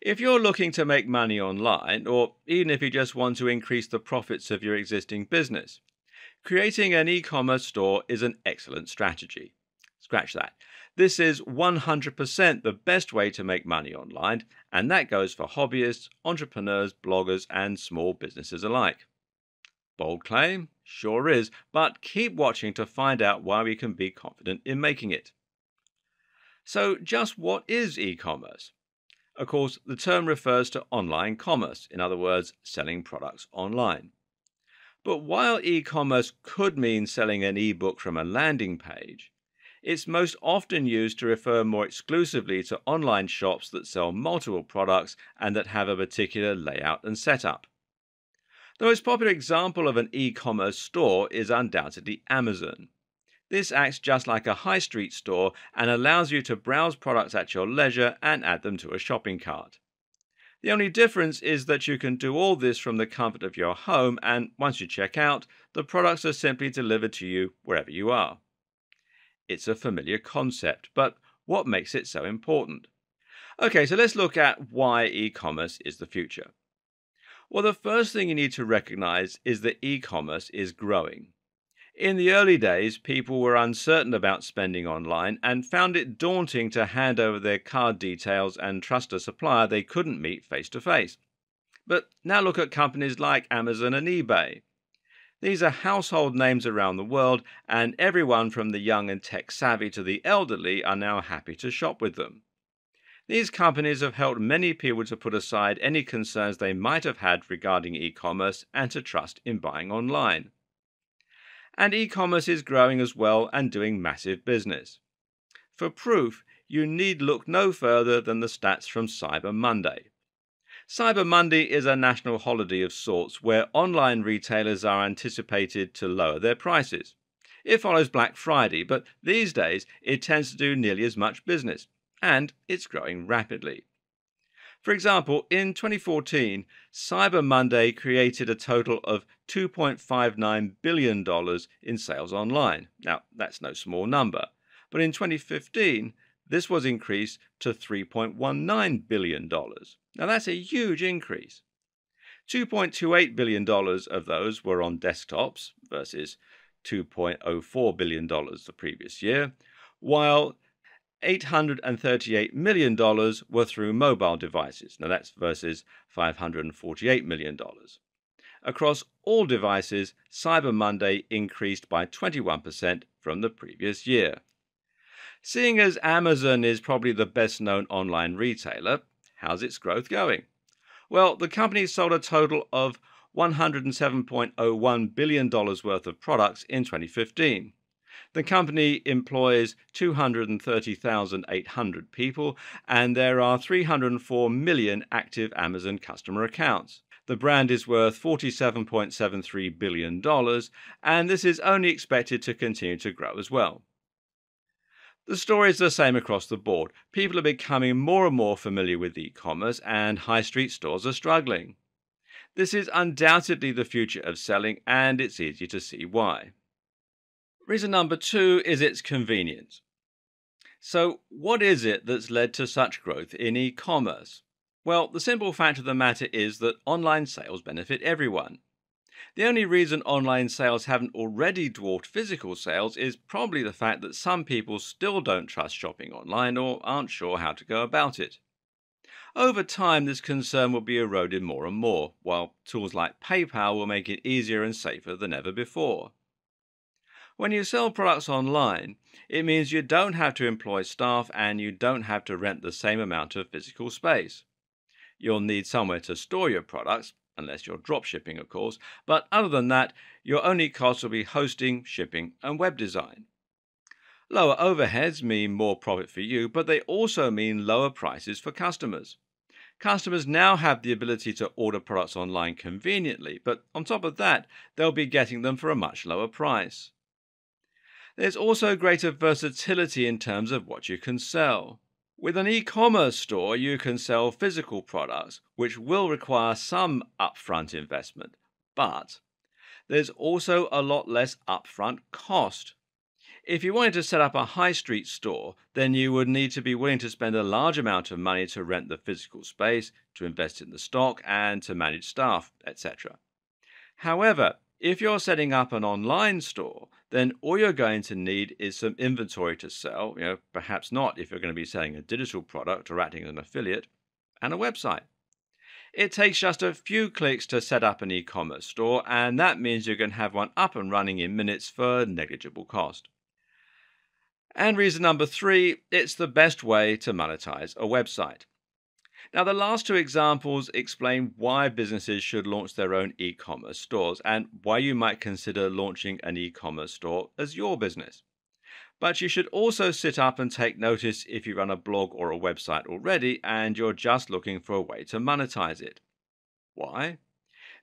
If you're looking to make money online, or even if you just want to increase the profits of your existing business, creating an e commerce store is an excellent strategy. Scratch that. This is 100% the best way to make money online, and that goes for hobbyists, entrepreneurs, bloggers, and small businesses alike. Bold claim? Sure is, but keep watching to find out why we can be confident in making it. So, just what is e commerce? Of course, the term refers to online commerce, in other words, selling products online. But while e commerce could mean selling an ebook from a landing page, it's most often used to refer more exclusively to online shops that sell multiple products and that have a particular layout and setup. The most popular example of an e commerce store is undoubtedly Amazon. This acts just like a high street store and allows you to browse products at your leisure and add them to a shopping cart. The only difference is that you can do all this from the comfort of your home, and once you check out, the products are simply delivered to you wherever you are. It's a familiar concept, but what makes it so important? Okay, so let's look at why e-commerce is the future. Well, the first thing you need to recognize is that e-commerce is growing. In the early days, people were uncertain about spending online and found it daunting to hand over their card details and trust a supplier they couldn't meet face to face. But now look at companies like Amazon and eBay. These are household names around the world, and everyone from the young and tech savvy to the elderly are now happy to shop with them. These companies have helped many people to put aside any concerns they might have had regarding e-commerce and to trust in buying online. And e-commerce is growing as well and doing massive business. For proof, you need look no further than the stats from Cyber Monday. Cyber Monday is a national holiday of sorts where online retailers are anticipated to lower their prices. It follows Black Friday, but these days it tends to do nearly as much business, and it's growing rapidly. For example, in 2014, Cyber Monday created a total of $2.59 billion in sales online. Now, that's no small number, but in 2015, this was increased to $3.19 billion. Now, that's a huge increase. $2.28 billion of those were on desktops versus $2.04 billion the previous year, while $838 million were through mobile devices. Now that's versus $548 million. Across all devices, Cyber Monday increased by 21% from the previous year. Seeing as Amazon is probably the best known online retailer, how's its growth going? Well, the company sold a total of $107.01 billion worth of products in 2015. The company employs 230,800 people, and there are 304 million active Amazon customer accounts. The brand is worth $47.73 billion, and this is only expected to continue to grow as well. The story is the same across the board. People are becoming more and more familiar with e-commerce, and high street stores are struggling. This is undoubtedly the future of selling, and it's easy to see why. Reason number 2 is its convenience. So, what is it that's led to such growth in e-commerce? Well, the simple fact of the matter is that online sales benefit everyone. The only reason online sales haven't already dwarfed physical sales is probably the fact that some people still don't trust shopping online or aren't sure how to go about it. Over time, this concern will be eroded more and more, while tools like PayPal will make it easier and safer than ever before. When you sell products online, it means you don't have to employ staff and you don't have to rent the same amount of physical space. You'll need somewhere to store your products, unless you're drop shipping, of course, but other than that, your only cost will be hosting, shipping, and web design. Lower overheads mean more profit for you, but they also mean lower prices for customers. Customers now have the ability to order products online conveniently, but on top of that, they'll be getting them for a much lower price. There's also greater versatility in terms of what you can sell. With an e-commerce store, you can sell physical products, which will require some upfront investment, but there's also a lot less upfront cost. If you wanted to set up a high street store, then you would need to be willing to spend a large amount of money to rent the physical space, to invest in the stock, and to manage staff, etc. However, if you're setting up an online store, then all you're going to need is some inventory to sell, perhaps not if you're going to be selling a digital product or acting as an affiliate, and a website. It takes just a few clicks to set up an e-commerce store, and that means you can have one up and running in minutes for negligible cost. And reason number three, it's the best way to monetize a website. Now, the last two examples explain why businesses should launch their own e-commerce stores and why you might consider launching an e-commerce store as your business. But you should also sit up and take notice if you run a blog or a website already and you're just looking for a way to monetize it. Why?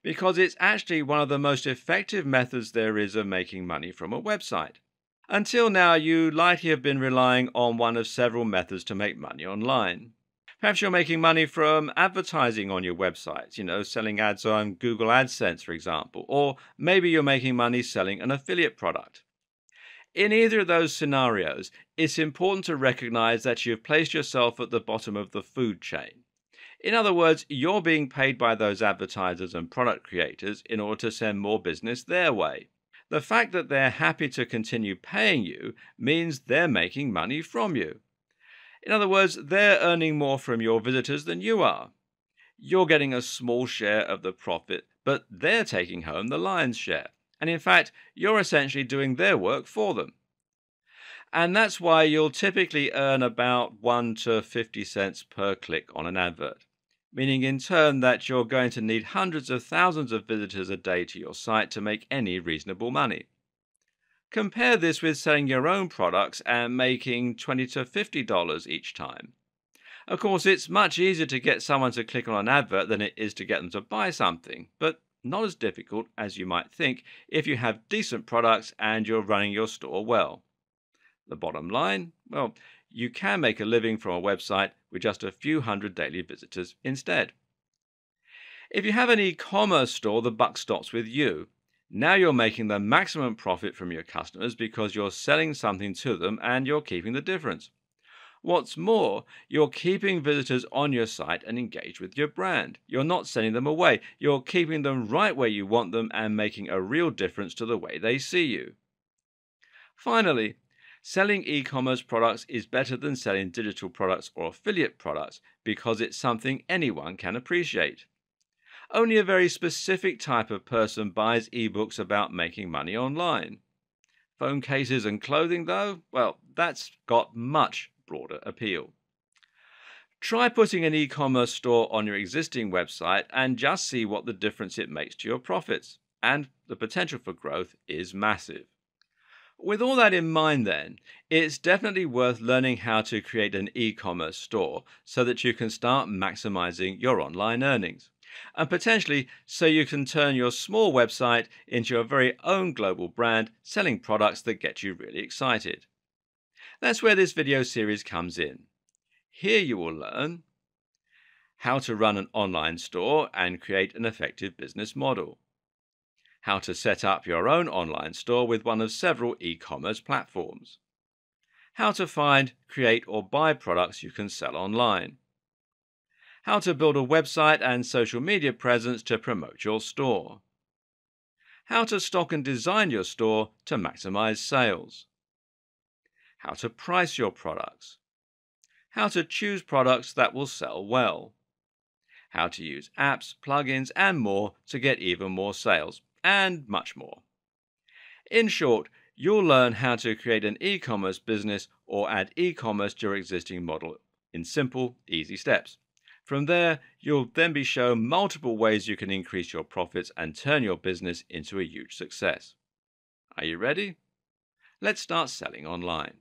Because it's actually one of the most effective methods there is of making money from a website. Until now, you likely have been relying on one of several methods to make money online. Perhaps you're making money from advertising on your website, selling ads on Google AdSense, for example, or maybe you're making money selling an affiliate product. In either of those scenarios, it's important to recognize that you've placed yourself at the bottom of the food chain. In other words, you're being paid by those advertisers and product creators in order to send more business their way. The fact that they're happy to continue paying you means they're making money from you. In other words, they're earning more from your visitors than you are. You're getting a small share of the profit, but they're taking home the lion's share. And in fact, you're essentially doing their work for them. And that's why you'll typically earn about 1 to 50 cents per click on an advert, meaning in turn that you're going to need hundreds of thousands of visitors a day to your site to make any reasonable money. Compare this with selling your own products and making $20 to $50 each time. Of course, it's much easier to get someone to click on an advert than it is to get them to buy something, but not as difficult as you might think if you have decent products and you're running your store well. The bottom line? Well, you can make a living from a website with just a few hundred daily visitors instead. If you have an e-commerce store, the buck stops with you. Now you're making the maximum profit from your customers because you're selling something to them and you're keeping the difference. What's more, you're keeping visitors on your site and engaged with your brand. You're not sending them away. You're keeping them right where you want them and making a real difference to the way they see you. Finally, selling e-commerce products is better than selling digital products or affiliate products because it's something anyone can appreciate. Only a very specific type of person buys ebooks about making money online. Phone cases and clothing, though, well, that's got much broader appeal. Try putting an e-commerce store on your existing website and just see what the difference it makes to your profits. And the potential for growth is massive. With all that in mind then, it's definitely worth learning how to create an e-commerce store so that you can start maximizing your online earnings. And potentially so you can turn your small website into your very own global brand selling products that get you really excited. That's where this video series comes in. Here you will learn how to run an online store and create an effective business model, how to set up your own online store with one of several e-commerce platforms, how to find, create or buy products you can sell online, how to build a website and social media presence to promote your store, how to stock and design your store to maximize sales, how to price your products, how to choose products that will sell well, how to use apps, plugins, and more to get even more sales, and much more. In short, you'll learn how to create an e-commerce business or add e-commerce to your existing model in simple, easy steps. From there, you'll then be shown multiple ways you can increase your profits and turn your business into a huge success. Are you ready? Let's start selling online.